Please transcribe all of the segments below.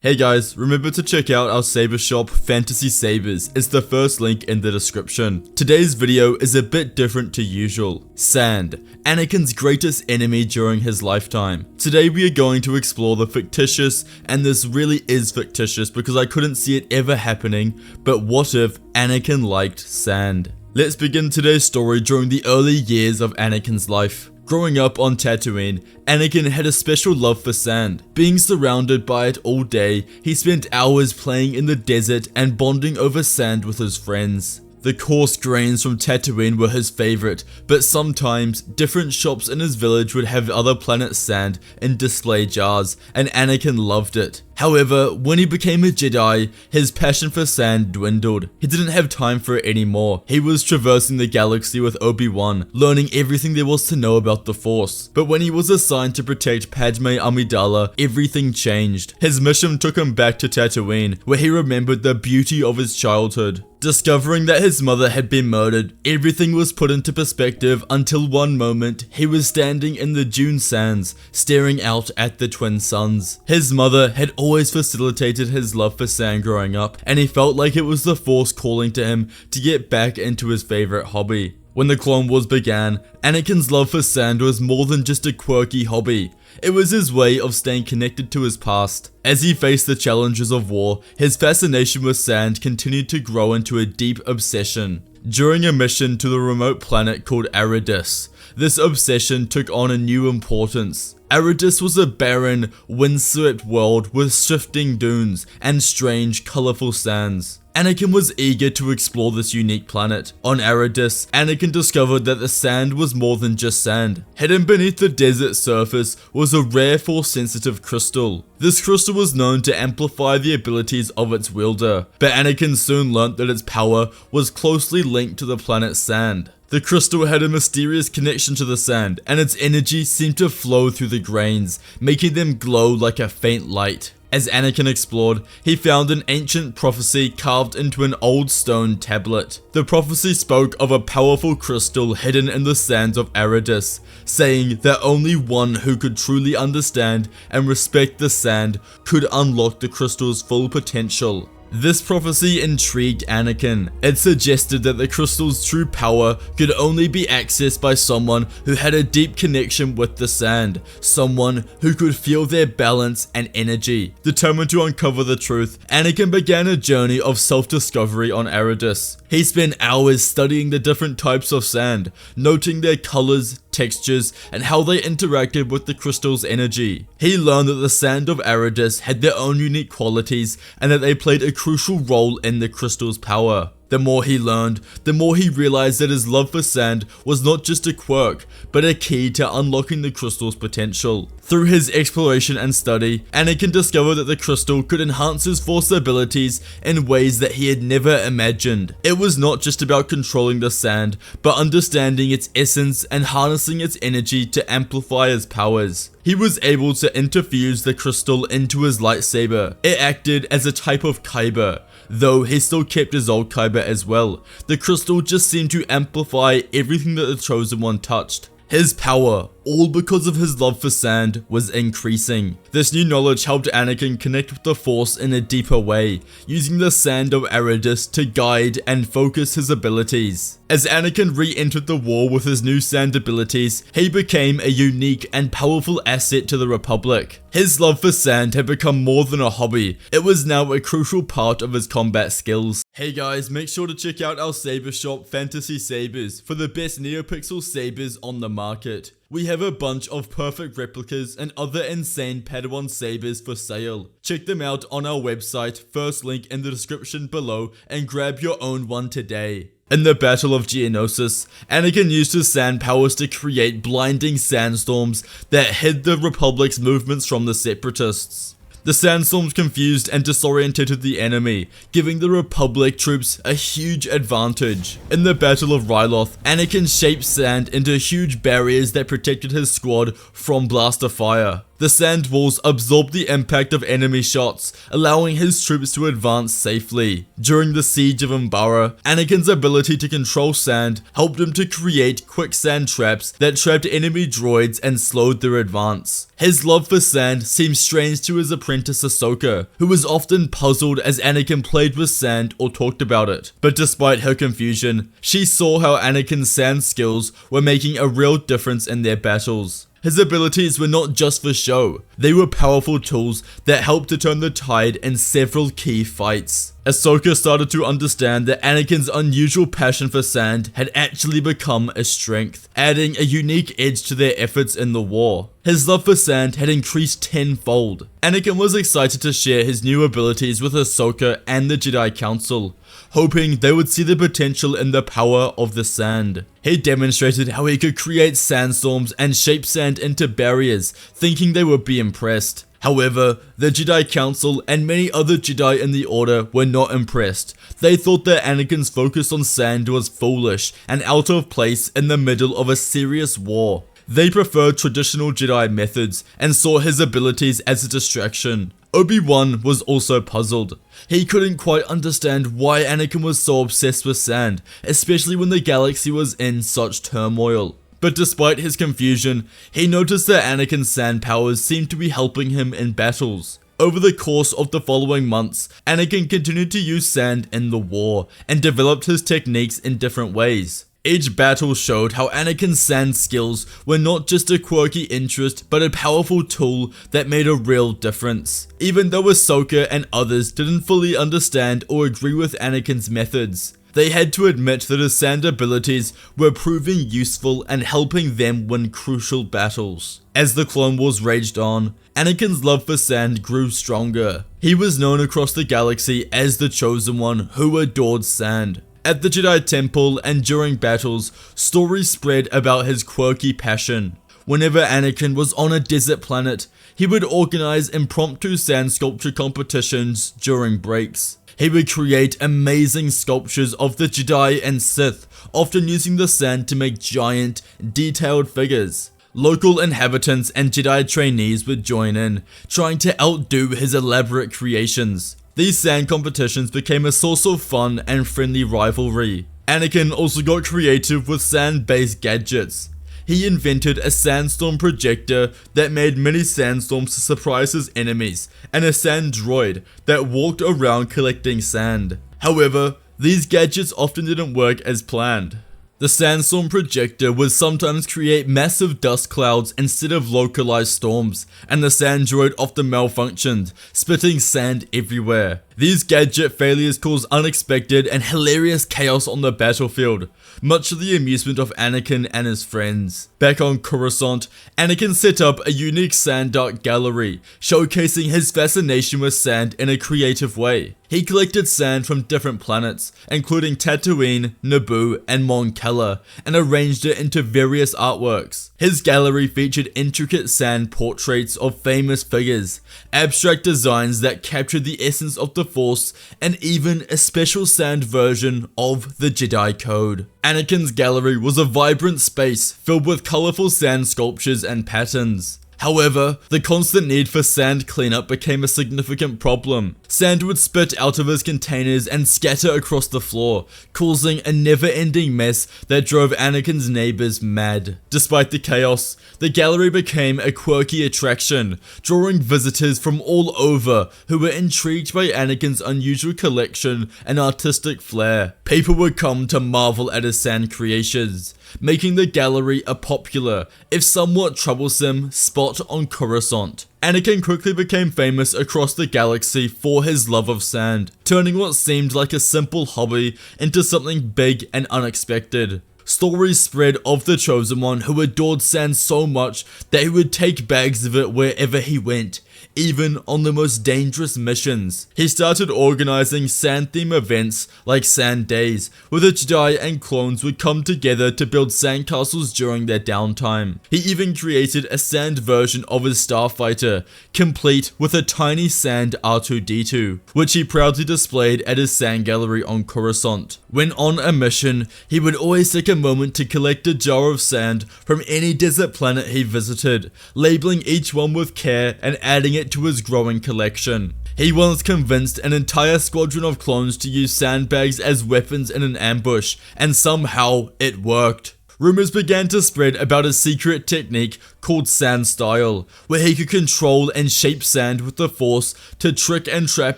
Hey guys, remember to check out our Saber Shop Fantasy Sabers. It's the first link in the description. Today's video is a bit different to usual. Sand, Anakin's greatest enemy during his lifetime. Today we are going to explore the fictitious, and this really is fictitious because I couldn't see it ever happening, but what if Anakin liked sand? Let's begin today's story during the early years of Anakin's life. Growing up on Tatooine, Anakin had a special love for sand. Being surrounded by it all day, he spent hours playing in the desert and bonding over sand with his friends. The coarse grains from Tatooine were his favorite, but sometimes different shops in his village would have other planets' sand in display jars, and Anakin loved it. However, when he became a Jedi, his passion for sand dwindled. He didn't have time for it anymore. He was traversing the galaxy with Obi-Wan, learning everything there was to know about the Force. But when he was assigned to protect Padme Amidala, everything changed. His mission took him back to Tatooine, where he remembered the beauty of his childhood. Discovering that his mother had been murdered, everything was put into perspective until one moment, he was standing in the dune sands, staring out at the twin suns. His mother had always facilitated his love for sand growing up, and he felt like it was the Force calling to him to get back into his favorite hobby. When the Clone Wars began, Anakin's love for sand was more than just a quirky hobby. It was his way of staying connected to his past. As he faced the challenges of war, his fascination with sand continued to grow into a deep obsession. During a mission to the remote planet called Arrakis, this obsession took on a new importance. Arrakis was a barren, windswept world with shifting dunes and strange, colorful sands. Anakin was eager to explore this unique planet. On Arrakis, Anakin discovered that the sand was more than just sand. Hidden beneath the desert surface was a rare Force-sensitive crystal. This crystal was known to amplify the abilities of its wielder, but Anakin soon learnt that its power was closely linked to the planet's sand. The crystal had a mysterious connection to the sand, and its energy seemed to flow through the grains, making them glow like a faint light. As Anakin explored, he found an ancient prophecy carved into an old stone tablet. The prophecy spoke of a powerful crystal hidden in the sands of Arrakis, saying that only one who could truly understand and respect the sand could unlock the crystal's full potential. This prophecy intrigued Anakin. It suggested that the crystal's true power could only be accessed by someone who had a deep connection with the sand, someone who could feel their balance and energy. Determined to uncover the truth, Anakin began a journey of self-discovery on Arrakis. He spent hours studying the different types of sand, noting their colors, textures, and how they interacted with the crystal's energy. He learned that the sand of Arrakis had their own unique qualities and that they played a crucial role in the crystal's power. The more he learned, the more he realized that his love for sand was not just a quirk, but a key to unlocking the crystal's potential. Through his exploration and study, Anakin discovered that the crystal could enhance his Force abilities in ways that he had never imagined. It was not just about controlling the sand, but understanding its essence and harnessing its energy to amplify his powers. He was able to interfuse the crystal into his lightsaber. It acted as a type of kyber, though he still kept his old kyber as well. The crystal just seemed to amplify everything that the Chosen One touched. His power, all because of his love for sand, was increasing. This new knowledge helped Anakin connect with the Force in a deeper way, using the sand of Arrakis to guide and focus his abilities. As Anakin re-entered the war with his new sand abilities, he became a unique and powerful asset to the Republic. His love for sand had become more than a hobby. It was now a crucial part of his combat skills. Hey guys, make sure to check out our Saber Shop Fantasy Sabers for the best NeoPixel sabers on the market. We have a bunch of perfect replicas and other insane Padawan sabers for sale. Check them out on our website, first link in the description below, and grab your own one today. In the Battle of Geonosis, Anakin used his sand powers to create blinding sandstorms that hid the Republic's movements from the Separatists. The sandstorms confused and disorientated the enemy, giving the Republic troops a huge advantage. In the Battle of Ryloth, Anakin shaped sand into huge barriers that protected his squad from blaster fire. The sand walls absorbed the impact of enemy shots, allowing his troops to advance safely. During the siege of Umbara, Anakin's ability to control sand helped him to create quicksand traps that trapped enemy droids and slowed their advance. His love for sand seemed strange to his apprentice apprentice Ahsoka, who was often puzzled as Anakin played with sand or talked about it. But despite her confusion, she saw how Anakin's sand skills were making a real difference in their battles. His abilities were not just for show, they were powerful tools that helped to turn the tide in several key fights. Ahsoka started to understand that Anakin's unusual passion for sand had actually become a strength, adding a unique edge to their efforts in the war. His love for sand had increased tenfold. Anakin was excited to share his new abilities with Ahsoka and the Jedi Council, hoping they would see the potential in the power of the sand. He demonstrated how he could create sandstorms and shape sand into barriers, thinking they would be impressed. However, the Jedi Council and many other Jedi in the Order were not impressed. They thought that Anakin's focus on sand was foolish and out of place in the middle of a serious war. They preferred traditional Jedi methods and saw his abilities as a distraction. Obi-Wan was also puzzled. He couldn't quite understand why Anakin was so obsessed with sand, especially when the galaxy was in such turmoil. But despite his confusion, he noticed that Anakin's sand powers seemed to be helping him in battles. Over the course of the following months, Anakin continued to use sand in the war and developed his techniques in different ways. Each battle showed how Anakin's sand skills were not just a quirky interest but a powerful tool that made a real difference. Even though Ahsoka and others didn't fully understand or agree with Anakin's methods, they had to admit that his sand abilities were proving useful and helping them win crucial battles. As the Clone Wars raged on, Anakin's love for sand grew stronger. He was known across the galaxy as the Chosen One who adored sand. At the Jedi Temple and during battles, stories spread about his quirky passion. Whenever Anakin was on a desert planet, he would organize impromptu sand sculpture competitions during breaks. He would create amazing sculptures of the Jedi and Sith, often using the sand to make giant, detailed figures. Local inhabitants and Jedi trainees would join in, trying to outdo his elaborate creations. These sand competitions became a source of fun and friendly rivalry. Anakin also got creative with sand-based gadgets. He invented a sandstorm projector that made many sandstorms to surprise his enemies, and a sand droid that walked around collecting sand. However, these gadgets often didn't work as planned. The sandstorm projector would sometimes create massive dust clouds instead of localized storms, and the sand droid often malfunctioned, spitting sand everywhere. These gadget failures caused unexpected and hilarious chaos on the battlefield, much to the amusement of Anakin and his friends. Back on Coruscant, Anakin set up a unique sand art gallery, showcasing his fascination with sand in a creative way. He collected sand from different planets, including Tatooine, Naboo, and Mon Cala, and arranged it into various artworks. His gallery featured intricate sand portraits of famous figures, abstract designs that captured the essence of the Force, and even a special sand version of the Jedi Code. Anakin's gallery was a vibrant space filled with colorful sand sculptures and patterns. However, the constant need for sand cleanup became a significant problem. Sand would spit out of his containers and scatter across the floor, causing a never-ending mess that drove Anakin's neighbors mad. Despite the chaos, the gallery became a quirky attraction, drawing visitors from all over who were intrigued by Anakin's unusual collection and artistic flair. People would come to marvel at his sand creations, making the gallery a popular, if somewhat troublesome, spot on Coruscant. Anakin quickly became famous across the galaxy for his love of sand, turning what seemed like a simple hobby into something big and unexpected. Stories spread of the Chosen One who adored sand so much that he would take bags of it wherever he went, even on the most dangerous missions. He started organizing sand-themed events like Sand Days, where the Jedi and clones would come together to build sandcastles during their downtime. He even created a sand version of his starfighter, complete with a tiny sand R2-D2, which he proudly displayed at his sand gallery on Coruscant. When on a mission, he would always take a moment to collect a jar of sand from any desert planet he visited, labeling each one with care and adding it to his growing collection. He once convinced an entire squadron of clones to use sandbags as weapons in an ambush, and somehow it worked. Rumors began to spread about a secret technique called Sand Style, where he could control and shape sand with the Force to trick and trap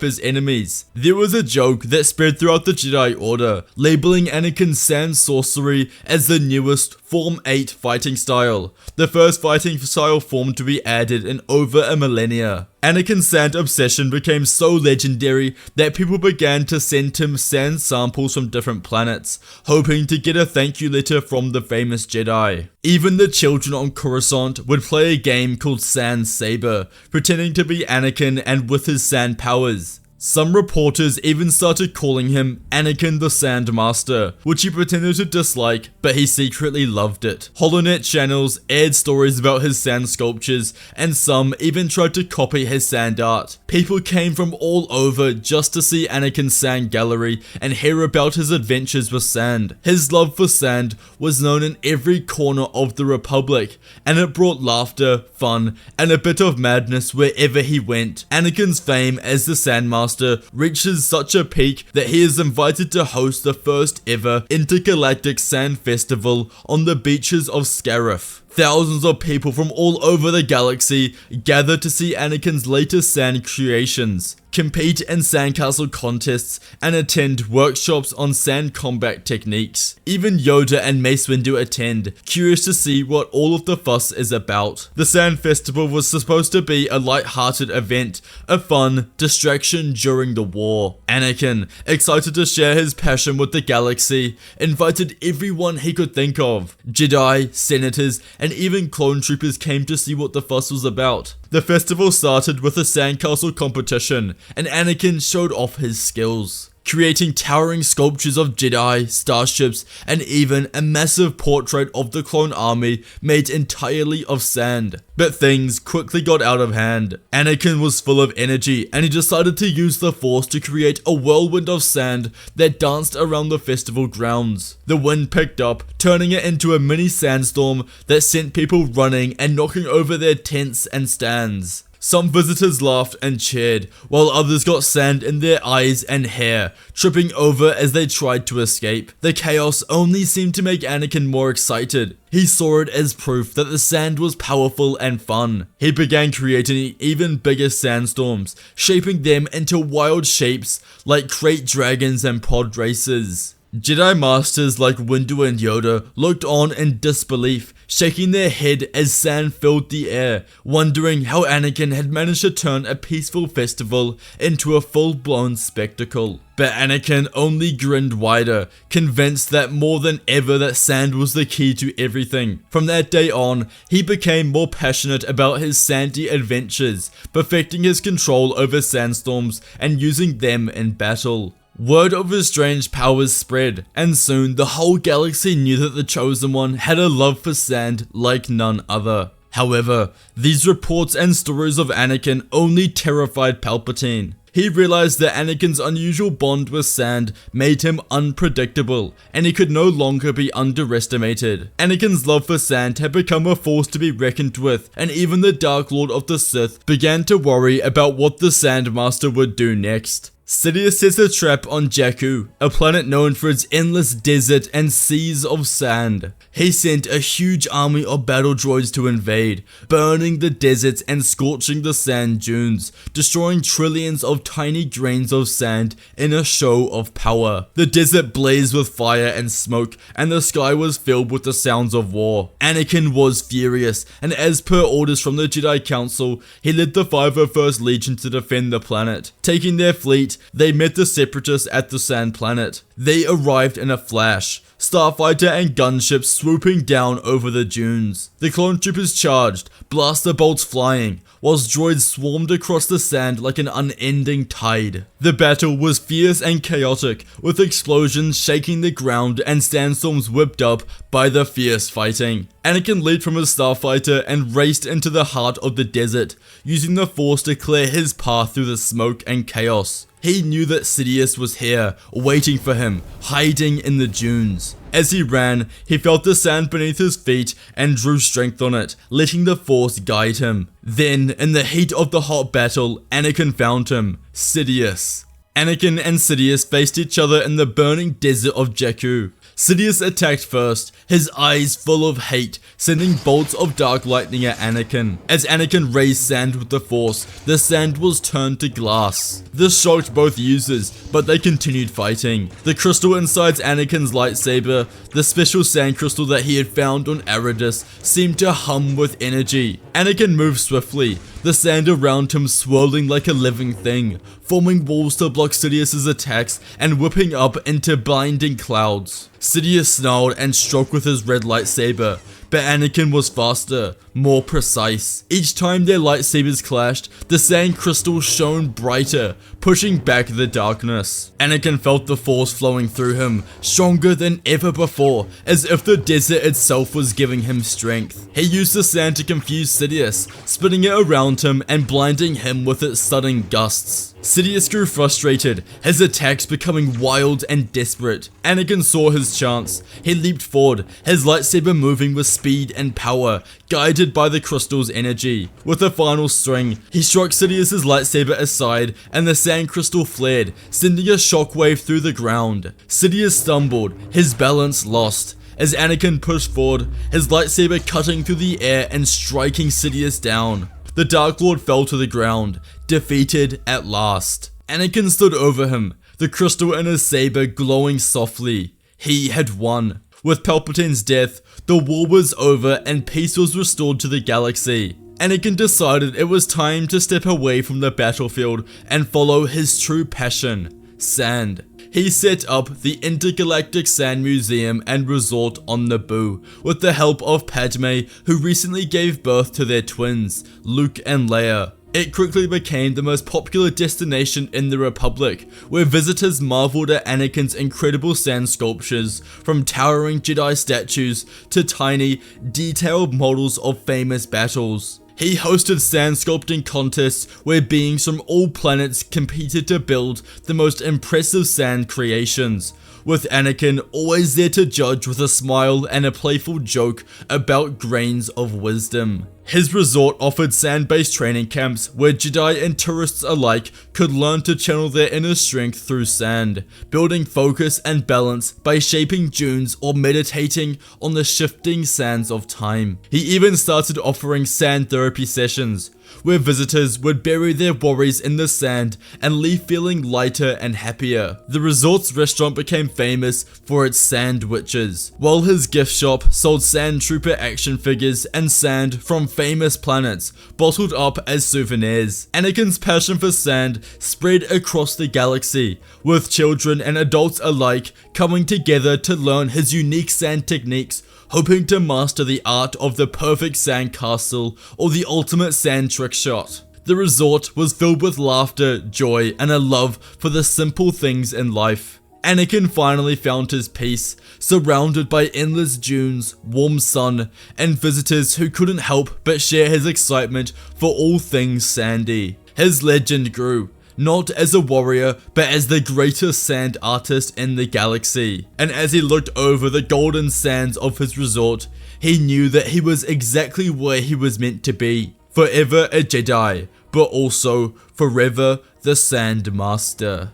his enemies. There was a joke that spread throughout the Jedi Order, labeling Anakin's Sand Sorcery as the newest Form 8 fighting style, the first fighting style form to be added in over a millennia. Anakin's sand obsession became so legendary that people began to send him sand samples from different planets, hoping to get a thank you letter from the famous Jedi. Even the children on Coruscant would play a game called Sand Saber, pretending to be Anakin and with his sand powers. Some reporters even started calling him Anakin the Sandmaster, which he pretended to dislike, but he secretly loved it. HoloNet channels aired stories about his sand sculptures, and some even tried to copy his sand art. People came from all over just to see Anakin's sand gallery and hear about his adventures with sand. His love for sand was known in every corner of the Republic, and it brought laughter, fun, and a bit of madness wherever he went. Anakin's fame as the Sandmaster reaches such a peak that he is invited to host the first ever intergalactic sand festival on the beaches of Scarif. Thousands of people from all over the galaxy gather to see Anakin's latest sand creations, compete in sandcastle contests, and attend workshops on sand combat techniques. Even Yoda and Mace Windu attend, curious to see what all of the fuss is about. The Sand Festival was supposed to be a light-hearted event, a fun distraction during the war. Anakin, excited to share his passion with the galaxy, invited everyone he could think of. Jedi, senators, and even clone troopers came to see what the fuss was about. The festival started with a sandcastle competition, and Anakin showed off his skills, creating towering sculptures of Jedi, starships, and even a massive portrait of the clone army made entirely of sand. But things quickly got out of hand. Anakin was full of energy, and he decided to use the Force to create a whirlwind of sand that danced around the festival grounds. The wind picked up, turning it into a mini sandstorm that sent people running and knocking over their tents and stands. Some visitors laughed and cheered, while others got sand in their eyes and hair, tripping over as they tried to escape. The chaos only seemed to make Anakin more excited. He saw it as proof that the sand was powerful and fun. He began creating even bigger sandstorms, shaping them into wild shapes like crate dragons and pod racers. Jedi Masters like Windu and Yoda looked on in disbelief, shaking their head as sand filled the air, wondering how Anakin had managed to turn a peaceful festival into a full-blown spectacle. But Anakin only grinned wider, convinced that more than ever that sand was the key to everything. From that day on, he became more passionate about his sandy adventures, perfecting his control over sandstorms and using them in battle. Word of his strange powers spread, and soon the whole galaxy knew that the Chosen One had a love for sand like none other. However, these reports and stories of Anakin only terrified Palpatine. He realized that Anakin's unusual bond with sand made him unpredictable, and he could no longer be underestimated. Anakin's love for sand had become a force to be reckoned with, and even the Dark Lord of the Sith began to worry about what the Sandmaster would do next. Sidious sets a trap on Jakku, a planet known for its endless desert and seas of sand. He sent a huge army of battle droids to invade, burning the deserts and scorching the sand dunes, destroying trillions of tiny grains of sand in a show of power. The desert blazed with fire and smoke, and the sky was filled with the sounds of war. Anakin was furious, and as per orders from the Jedi Council, he led the 501st Legion to defend the planet. Taking their fleet, they met the Separatists at the Sand Planet. They arrived in a flash, starfighter and gunships swooping down over the dunes. The clone troopers charged, blaster bolts flying, whilst droids swarmed across the sand like an unending tide. The battle was fierce and chaotic, with explosions shaking the ground and sandstorms whipped up by the fierce fighting. Anakin leaped from his starfighter and raced into the heart of the desert, using the Force to clear his path through the smoke and chaos. He knew that Sidious was here, waiting for him, hiding in the dunes. As he ran, he felt the sand beneath his feet and drew strength on it, letting the Force guide him. Then, in the heat of the hot battle, Anakin found him, Sidious. Anakin and Sidious faced each other in the burning desert of Jakku. Sidious attacked first, his eyes full of hate, sending bolts of dark lightning at Anakin. As Anakin raised sand with the Force, the sand was turned to glass. This shocked both users, but they continued fighting. The crystal inside Anakin's lightsaber, the special sand crystal that he had found on Aridus, seemed to hum with energy. Anakin moved swiftly, the sand around him swirling like a living thing, forming walls to block Sidious's attacks and whipping up into blinding clouds. Sidious snarled and struck with his red lightsaber, but Anakin was faster, more precise. Each time their lightsabers clashed, the sand crystal shone brighter, pushing back the darkness. Anakin felt the Force flowing through him, stronger than ever before, as if the desert itself was giving him strength. He used the sand to confuse Sidious, spinning it around him and blinding him with its sudden gusts. Sidious grew frustrated, his attacks becoming wild and desperate. Anakin saw his chance. He leaped forward, his lightsaber moving with speed and power, guided by the crystal's energy. With a final string, he struck Sidious's lightsaber aside and the sand crystal flared, sending a shockwave through the ground. Sidious stumbled, his balance lost, as Anakin pushed forward, his lightsaber cutting through the air and striking Sidious down. The Dark Lord fell to the ground, defeated at last. Anakin stood over him, the crystal in his saber glowing softly. He had won. With Palpatine's death, the war was over and peace was restored to the galaxy. Anakin decided it was time to step away from the battlefield and follow his true passion, sand. He set up the Intergalactic Sand Museum and Resort on Naboo with the help of Padme, who recently gave birth to their twins, Luke and Leia. It quickly became the most popular destination in the Republic, where visitors marveled at Anakin's incredible sand sculptures, from towering Jedi statues to tiny, detailed models of famous battles. He hosted sand sculpting contests where beings from all planets competed to build the most impressive sand creations, with Anakin always there to judge with a smile and a playful joke about grains of wisdom. His resort offered sand-based training camps where Jedi and tourists alike could learn to channel their inner strength through sand, building focus and balance by shaping dunes or meditating on the shifting sands of time. He even started offering sand therapy sessions, where visitors would bury their worries in the sand and leave feeling lighter and happier. The resort's restaurant became famous for its sand witches, while his gift shop sold sand trooper action figures and sand from famous planets, bottled up as souvenirs. Anakin's passion for sand spread across the galaxy, with children and adults alike coming together to learn his unique sand techniques, hoping to master the art of the perfect sand castle or the ultimate sand trick shot. The resort was filled with laughter, joy, and a love for the simple things in life. Anakin finally found his peace, surrounded by endless dunes, warm sun, and visitors who couldn't help but share his excitement for all things sandy. His legend grew, not as a warrior, but as the greatest sand artist in the galaxy. And as he looked over the golden sands of his resort, he knew that he was exactly where he was meant to be. Forever a Jedi, but also forever the Sand Master.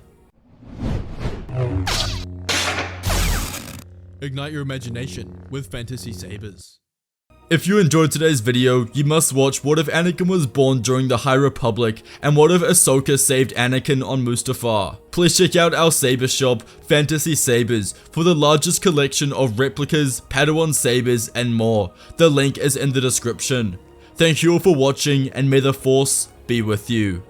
Ignite your imagination with fantasy sabers. If you enjoyed today's video, you must watch What If Anakin Was Born During the High Republic and What If Ahsoka Saved Anakin on Mustafar. Please check out our Saber Shop, Fantasy Sabers, for the largest collection of replicas, Padawan sabers, and more. The link is in the description. Thank you all for watching, and may the Force be with you.